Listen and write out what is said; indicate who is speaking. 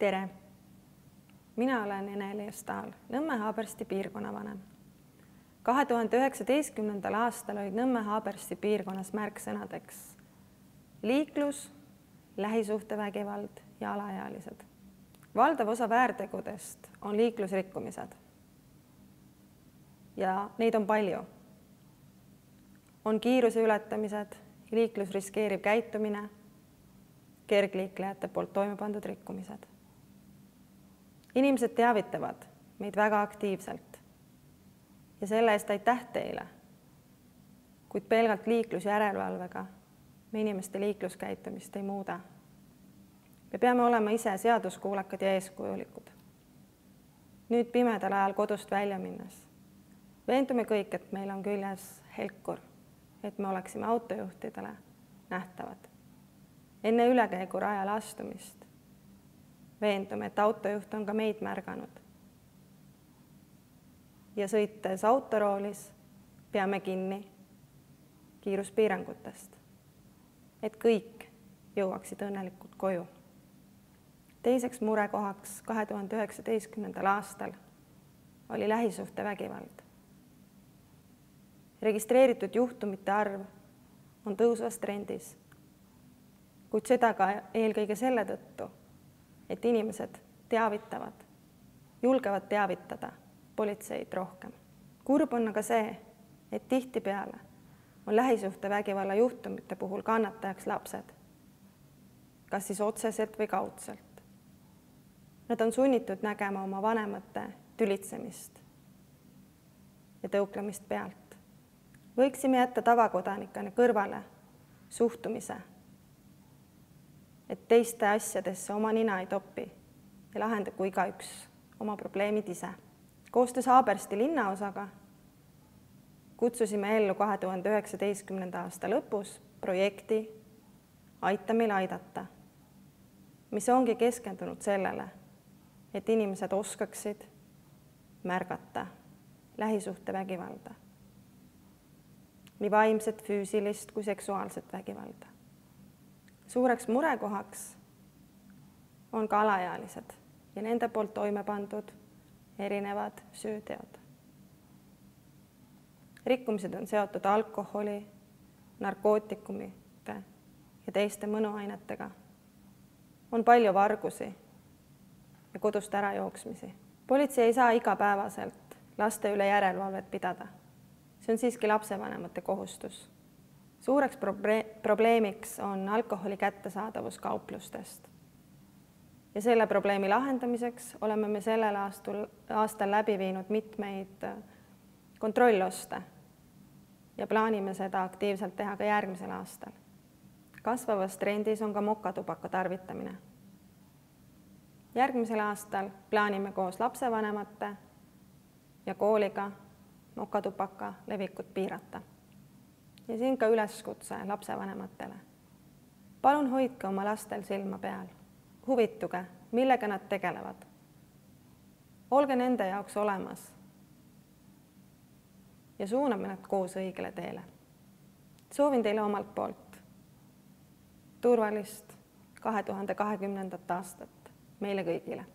Speaker 1: Tere! Mina olen Ene-Liia Stahl, Nõmme-Haabersti piirkonnavanem. 2019. aastal olid Nõmme-Haabersti piirkonnas märksõnadeks liiklus, lähisuhtevägivald ja alaealised. Valdav osa väärtegudest on liiklusrikkumised. Ja neid on palju. On kiiruse ületamised, liiklus riskeeriv käitumine, kergliiklejate poolt toime pandud rikkumised. Inimesed teavitavad meid väga aktiivselt ja selle eest aitäh teile, kuid pelgalt liiklusjärelevalvega me inimeste liikluskäitumist ei muuda. Me peame olema ise seaduskuulekad ja eeskujulikud. Nüüd pimedal ajal kodust välja minnes veendume kõik, et meil on küljes helkur, et me oleksime autojuhtidele nähtavad. Enne ülekäigurajale astumist veendume, et autojuht on ka meid märganud. Ja sõites autoroolis peame kinni kiiruspiirangutest, et kõik jõuaksid õnnelikult koju. Teiseks murekohaks 2019. aastal oli lähisuhtevägivald. Registreeritud juhtumite arv on tõusvas trendis, kuid seda ka eelkõige selle tõttu, et inimesed teavitavad, julgevad teavitada politseid rohkem. Kurb on aga see, et tihtipeale on lähisuhtevägivalla juhtumite puhul kannatajaks lapsed, kas siis otseselt või kaudselt. Nad on sunnitud nägema oma vanemate tülitsemist ja tõuklemist pealt. Võiksime jätta tavakodanikena kõrvale suhtumise, et teiste asjadesse oma nina ei topi ja lahendagu igaüks oma probleemid ise. Koostöös Haabersti linnaosaga kutsusime ellu 2019. aasta lõpus projekti Aita meil aidata, mis ongi keskendunud sellele, et inimesed oskaksid märgata lähisuhtevägivalda, nii vaimset, füüsilist kui seksuaalset vägivalda. Suureks murekohaks on ka alaealised ja nende poolt toime pandud erinevad süüteod. Rikkumised on seotud alkoholi, narkootikumite ja teiste mõnuainetega. On palju vargusi ja kodust ärajooksmisi. Politsei ei saa igapäevaselt laste üle järelevalvet pidada. See on siiski lapsevanemate kohustus. Suureks probleemiks on alkoholi kättesaadavus kauplustest. Ja selle probleemi lahendamiseks oleme me sellel aastal läbi viinud mitmeid kontrolloste ja plaanime seda aktiivselt teha ka järgmisel aastal. Kasvavas trendis on ka mokatubaka tarvitamine. Järgmisel aastal plaanime koos lapsevanemate ja kooliga mokatupaka levikut piirata. Ja siin ka üleskutse lapsevanematele. Palun hoidke oma lastel silma peal. Huvituge, millega nad tegelevad. Olge nende jaoks olemas ja suuname nad koos õigele teele. Soovin teile omalt poolt turvalist 2020. aastat meile kõigile.